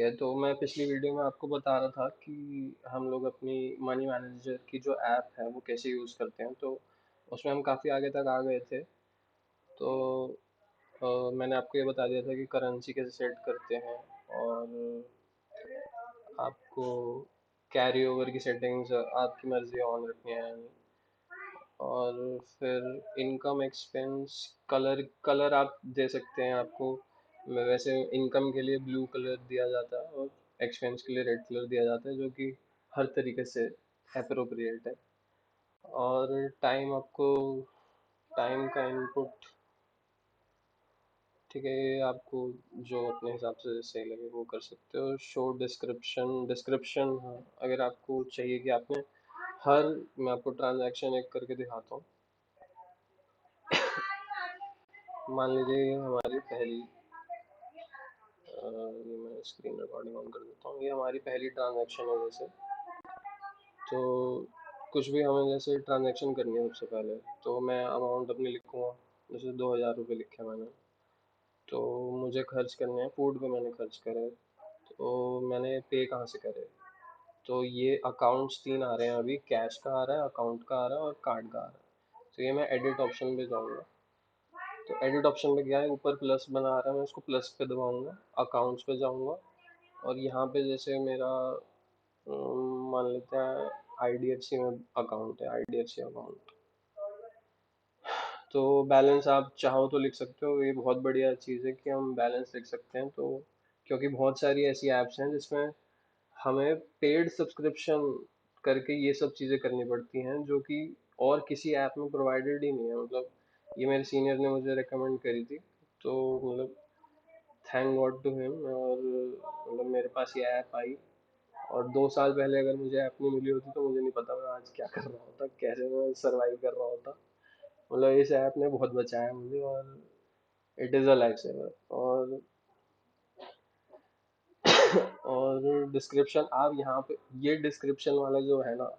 है, तो मैं पिछली वीडियो में आपको बता रहा था कि हम लोग अपनी मनी मैनेजर की जो ऐप है वो कैसे यूज़ करते हैं। तो उसमें हम काफ़ी आगे तक आ गए थे। तो मैंने आपको ये बता दिया था कि करेंसी कैसे सेट करते हैं, और आपको कैरी ओवर की सेटिंग्स आपकी मर्ज़ी ऑन रखनी है या नहीं। और फिर इनकम एक्सपेंस कलर कलर आप दे सकते हैं। आपको वैसे इनकम के लिए ब्लू कलर दिया जाता है और एक्सपेंस के लिए रेड कलर दिया जाता है, जो कि हर तरीके से अप्रोप्रिएट है। और टाइम आपको टाइम का इनपुट, ठीक है, ये आपको जो अपने हिसाब से सही लगे वो कर सकते हो। शो डिस्क्रिप्शन डिस्क्रिप्शन, हाँ, अगर आपको चाहिए कि आपने हर मैं आपको ट्रांजैक्शन एक करके दिखाता हूँ। मान लीजिए ये हमारी पहली ये मैं स्क्रीन रिकॉर्डिंग ऑन कर देता हूँ। ये हमारी पहली ट्रांजैक्शन है। जैसे तो कुछ भी हमें जैसे ट्रांजैक्शन करनी है, सबसे पहले तो मैं अमाउंट अपनी लिखूँगा। जैसे 2000 रुपये लिखे मैंने, तो मुझे खर्च करने हैं, फूड पे मैंने खर्च करे। तो मैंने पे कहाँ से करे? तो ये अकाउंट्स तीन आ रहे हैं अभी, कैश का आ रहा है, अकाउंट का आ रहा है और कार्ड का आ रहा है। तो ये मैं एडिट ऑप्शन पे जाऊँगा। तो एडिट ऑप्शन पे गया है, ऊपर प्लस बना आ रहा है, मैं उसको प्लस पे दबाऊंगा, अकाउंट्स पे जाऊंगा। और यहाँ पे जैसे मेरा मान लेते हैं आईडीएफसी में अकाउंट है, आईडीएफसी अकाउंट। तो बैलेंस आप चाहो तो लिख सकते हो। ये बहुत बढ़िया चीज़ है कि हम बैलेंस लिख सकते हैं। तो क्योंकि बहुत सारी ऐसी ऐप्स हैं जिसमें हमें पेड सब्सक्रिप्शन करके ये सब चीज़ें करनी पड़ती हैं, जो कि और किसी ऐप में प्रोवाइडेड ही नहीं है। मतलब ये मेरे सीनियर ने मुझे रेकमेंड करी थी। तो मतलब थैंक गॉड टू हिम। और मतलब मेरे पास ये ऐप आई, और 2 साल पहले अगर मुझे ऐप नहीं मिली होती तो मुझे नहीं पता मैं आज क्या कर रहा होता, कैसे मैं सरवाइव कर रहा होता। मतलब इस ऐप ने बहुत बचाया मुझे, और it is a life saver. और डिस्क्रिप्शन आप यहाँ पे, ये डिस्क्रिप्शन वाला जो है ना,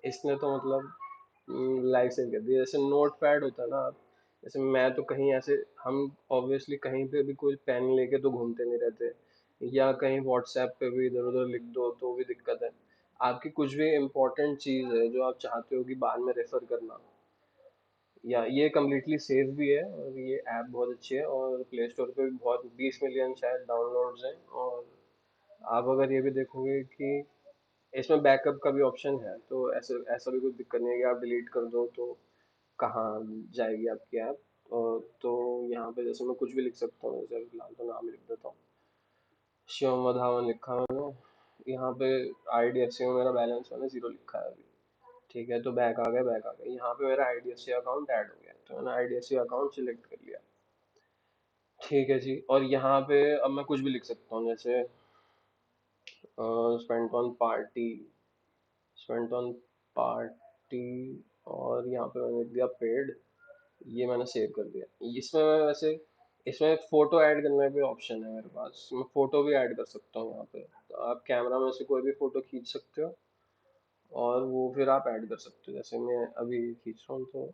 इसने तो मतलब लाइफ सेव कर दिया। जैसे नोट पैड होता है ना, आप जैसे मैं तो कहीं ऐसे, हम ऑब्वियसली कहीं पे भी कोई पेन लेके तो घूमते नहीं रहते, या कहीं व्हाट्सएप पे भी इधर उधर लिख दो तो भी दिक्कत है। आपकी कुछ भी इम्पोर्टेंट चीज़ है जो आप चाहते हो कि बाद में रेफर करना, या ये कम्प्लीटली सेफ भी है। और ये ऐप बहुत अच्छी है, और प्ले स्टोर पे भी बहुत 20 मिलियन शायद डाउनलोड्स हैं। और आप अगर ये भी देखोगे कि इसमें बैकअप का भी ऑप्शन है, तो ऐसा ऐसा भी कुछ दिक्कत नहीं है कि आप डिलीट कर दो तो कहाँ जाएगी आपकी ऐप। तो यहाँ पे जैसे मैं कुछ भी लिख सकता हूँ। जैसे फिलहाल तो नाम लिख देता हूँ, शिवम धावन लिखा मैंने यहाँ पे। आईडीएफसी में मेरा बैलेंस है ना, जीरो लिखा है अभी। ठीक है, तो बैक आ गया, बैक आ गया, यहाँ पे मेरा आईडीएफसी अकाउंट ऐड हो गया, तो मैंने आईडीएफसी अकाउंट सिलेक्ट कर लिया। ठीक है जी। और यहाँ पे अब मैं कुछ भी लिख सकता हूँ, जैसे spent on party, spent on party. और यहाँ पे मैंने लिख दिया पेड। ये मैंने सेव कर दिया। इसमें मैं वैसे, इसमें फोटो ऐड करने पे ऑप्शन है मेरे पास, मैं फोटो भी ऐड कर सकता हूँ यहाँ पे। तो आप कैमरा में से कोई भी फोटो खींच सकते हो, और वो फिर आप ऐड कर सकते हो। जैसे मैं अभी खींच रहा हूँ, तो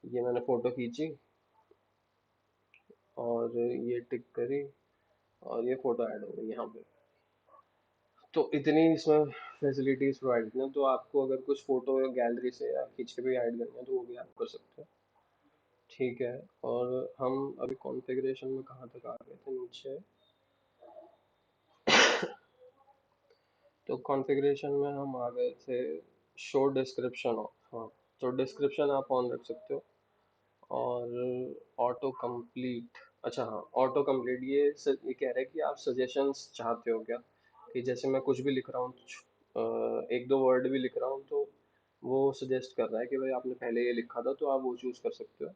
ये मैंने फोटो खींची और ये टिक करी, और ये फोटो ऐड हो गई यहाँ पे। तो इतनी इसमें फैसिलिटीज प्रोवाइड की हैं। तो आपको अगर कुछ फोटो गैलरी से या खींच के भी ऐड करना है तो वो भी आप कर सकते हो। ठीक है। और हम अभी कॉन्फ़िगरेशन में कहाँ तक आ गए थे, नीचे। तो कॉन्फ़िगरेशन में हम आ गए थे, शो डिस्क्रिप्शन ऑफ, हाँ। तो डिस्क्रिप्शन आप ऑन रख सकते हो। और ऑटो कंप्लीट, अच्छा हाँ, ऑटो कंप्लीट ये कह रहा है कि आप सजेशंस चाहते हो क्या, कि जैसे मैं कुछ भी लिख रहा हूँ, एक दो वर्ड भी लिख रहा हूँ, तो वो सजेस्ट कर रहा है कि भाई आपने पहले ये लिखा था, तो आप वो चूज़ कर सकते हो।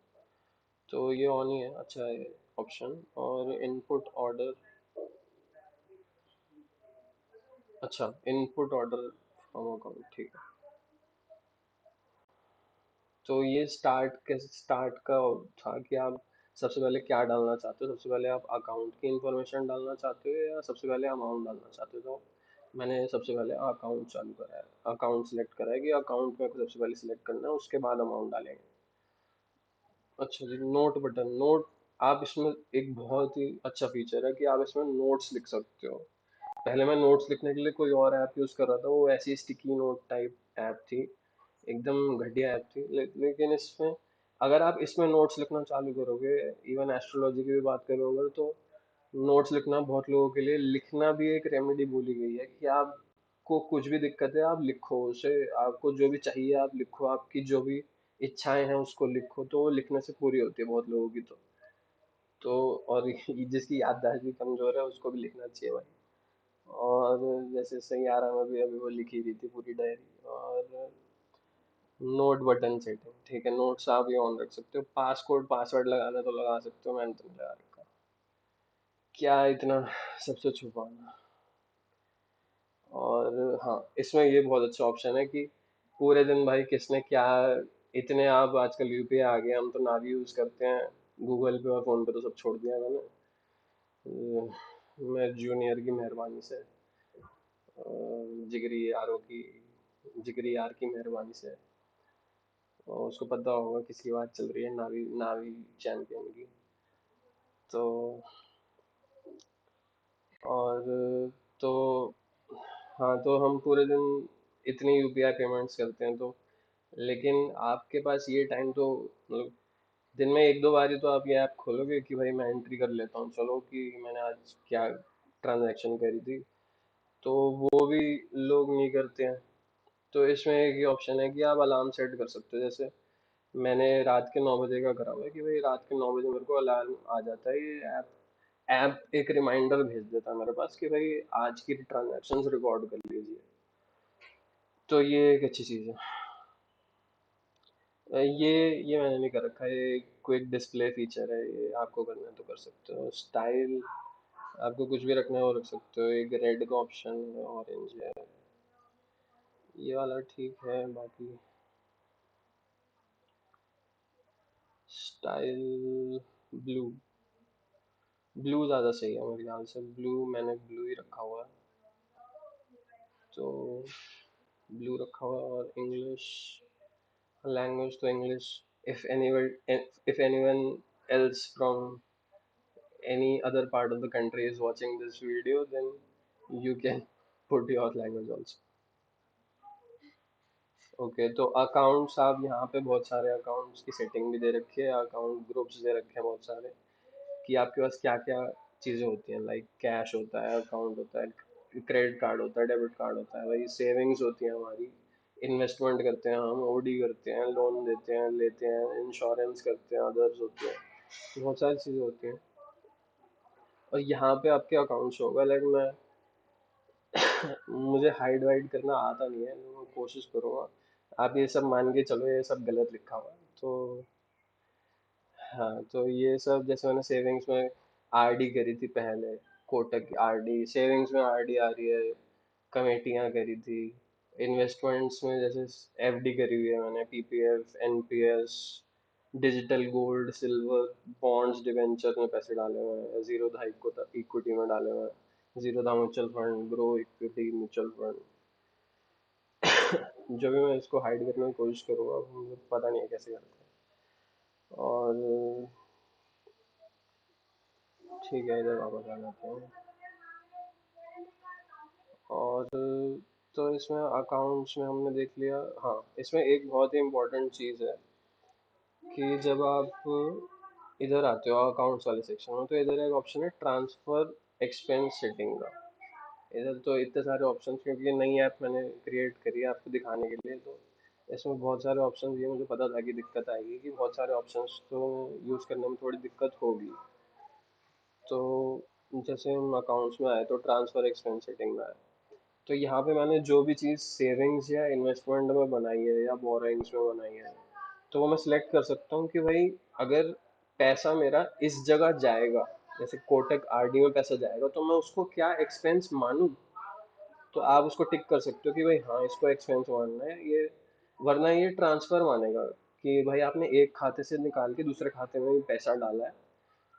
तो ये ऑन ही है, अच्छा है ऑप्शन। और इनपुट ऑर्डर, अच्छा, इनपुट ऑर्डर फ्रॉम अकाउंट, ठीक है। तो ये स्टार्ट का था कि आप सबसे पहले क्या डालना चाहते हो। सबसे पहले आप अकाउंट की इंफॉर्मेशन डालना चाहते हो, या सबसे पहले अमाउंट डालना चाहते हो। तो मैंने सबसे पहले अकाउंट चालू करा है, अकाउंट सेलेक्ट करा है कि अकाउंट में सबसे पहले सिलेक्ट करना है, उसके बाद अमाउंट डालेंगे। अच्छा जी, नोट बटन, नोट, आप इसमें एक बहुत ही अच्छा फीचर है कि आप इसमें नोट्स लिख सकते हो। पहले मैं नोट्स लिखने के लिए कोई और ऐप यूज़ कर रहा था, वो ऐसी स्टिकी नोट टाइप ऐप थी, एकदम घटिया ऐप थी। लेकिन इसमें अगर आप इसमें नोट्स लिखना चालू करोगे, इवन एस्ट्रोलॉजी की भी बात करोगे, तो नोट्स लिखना बहुत लोगों के लिए, लिखना भी एक रेमेडी बोली गई है कि आपको कुछ भी दिक्कत है आप लिखो उसे, आपको जो भी चाहिए आप लिखो, आपकी जो भी इच्छाएं हैं उसको लिखो, तो वो लिखने से पूरी होती है बहुत लोगों की। तो और जिसकी याददाश्त भी कमजोर है उसको भी लिखना चाहिए भाई। और जैसे सैयारा में भी अभी वो लिखी हुई थी पूरी डायरी। और नोट बटन सेटिंग, ठीक है, नोट्स आप ये ऑन रख सकते हो, पासकोड पासवर्ड लगाना तो लगा सकते हो, मैंने तो नहीं लगा रखा। क्या इतना सबसे छुपाना। और हाँ, इसमें ये बहुत अच्छा ऑप्शन है कि पूरे दिन भाई किसने क्या, इतने आप आजकल यूपीआई आ गए, हम तो नावी यूज करते हैं, गूगल पे और फोन पे तो सब छोड़ दिया है मैंने। मैं जूनियर की मेहरबानी से, जिगरी यारों की, जिगरी यार की मेहरबानी से, और उसको पता होगा किसकी बात चल रही है, नावी नावी चैंपियन की। तो और तो हाँ, तो हम पूरे दिन इतनी यूपीआई पेमेंट्स करते हैं, तो लेकिन आपके पास ये टाइम तो मतलब दिन में एक दो बार ही तो आप ये ऐप खोलोगे कि भाई मैं एंट्री कर लेता हूँ, चलो कि मैंने आज क्या ट्रांजैक्शन करी थी, तो वो भी लोग नहीं करते हैं। तो इसमें एक ही ऑप्शन है कि आप अलार्म सेट कर सकते हो, जैसे मैंने रात के 9 बजे का करा हुआ है कि भाई रात के 9 बजे मेरे को अलार्म आ जाता है, ये ऐप ऐप एक रिमाइंडर भेज देता है मेरे पास कि भाई आज की ट्रांजैक्शंस रिकॉर्ड कर लीजिए। तो ये एक अच्छी चीज़ है। ये मैंने नहीं कर रखा है, ये क्विक डिस्प्ले फीचर है, ये आपको करना है तो कर सकते हो। स्टाइल आपको कुछ भी रखना है वो रख सकते हो, एक रेड का ऑप्शन है, ऑरेंज है, ये वाला ठीक है। बाकी स्टाइल ब्लू, ब्लू ज़्यादा सही है मेरे ख्याल से, ब्लू मैंने ब्लू ही रखा हुआ है। तो ब्लू रखा हुआ है। और इंग्लिश लैंग्वेज तो English, if anyone if anyone else from any other part of the country is watching this video, then you can put your language also। Okay, तो अकाउंट्स आप यहाँ पे बहुत सारे अकाउंट्स की सेटिंग भी दे रखी है, अकाउंट ग्रुप्स दे रखे हैं बहुत सारे, कि आपके पास क्या क्या चीज़ें होती हैं, लाइक कैश होता है, अकाउंट होता है, क्रेडिट कार्ड होता है, डेबिट कार्ड होता है, भाई सेविंग्स होती है हमारी, इन्वेस्टमेंट करते हैं हम, ओडी करते हैं, लोन देते हैं लेते हैं, इंश्योरेंस करते हैं, अदर्स होते हैं, बहुत सारी चीज़ें होती हैं। और यहाँ पे आपके अकाउंट्स होगा, लाइक मैं मुझे हाइड वाइड करना आता नहीं है, मैं कोशिश करूँगा। आप ये सब मान के चलो ये सब गलत लिखा हुआ है तो। हाँ, तो ये सब जैसे मैंने सेविंग्स में आरडी करी थी पहले, कोटक की आरडी, सेविंग्स में आरडी आ रही है, कमेटियाँ करी थी, इन्वेस्टमेंट्स में जैसे एफडी करी हुई है मैंने, PPF, NPS, digital gold, silver, bonds, debenture में पैसे डाले हुए हैं, जीरो धा इक्विटी में डाले हुए हैं, जीरो धा mutual fund, grow equity mutual fund. जो भी मैं इसको हाइड करने की कोशिश करूँगा, मुझे पता नहीं है कैसे करते हैं। और ठीक है, इधर वापस आ जाते हैं। और तो इसमें अकाउंट्स में हमने देख लिया। हाँ, इसमें एक बहुत ही इम्पोर्टेंट चीज़ है कि जब आप इधर आते हो अकाउंट्स वाले सेक्शन में, तो इधर एक ऑप्शन है ट्रांसफ़र एक्सपेंस सेटिंग का। इधर तो इतने सारे ऑप्शन, क्योंकि ये नई ऐप मैंने क्रिएट करी है आपको दिखाने के लिए, तो इसमें बहुत सारे ऑप्शन, ये मुझे पता था कि दिक्कत आएगी, कि बहुत सारे ऑप्शंस तो यूज़ करने में थोड़ी दिक्कत होगी। तो जैसे हम अकाउंट्स में आए तो ट्रांसफ़र एक्सपेंस सेटिंग में आए, तो यहाँ पे मैंने जो भी चीज़ सेविंग्स या इन्वेस्टमेंट में बनाई है या बोरोइंग्स में बनाई है, तो वो मैं सिलेक्ट कर सकता हूँ कि भाई अगर पैसा मेरा इस जगह जाएगा, जैसे कोटक आरडी में पैसा जाएगा, तो मैं उसको क्या एक्सपेंस मानूँ। तो आप उसको टिक कर सकते हो कि भाई हाँ, इसको एक्सपेंस मानना है ये, वरना ये ट्रांसफ़र मानेगा कि भाई आपने एक खाते से निकाल के दूसरे खाते में भी पैसा डाला है,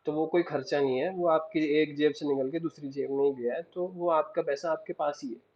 तो वो कोई खर्चा नहीं है, वो आपकी एक जेब से निकल के दूसरी जेब में ही गया है, तो वो आपका पैसा आपके पास ही है।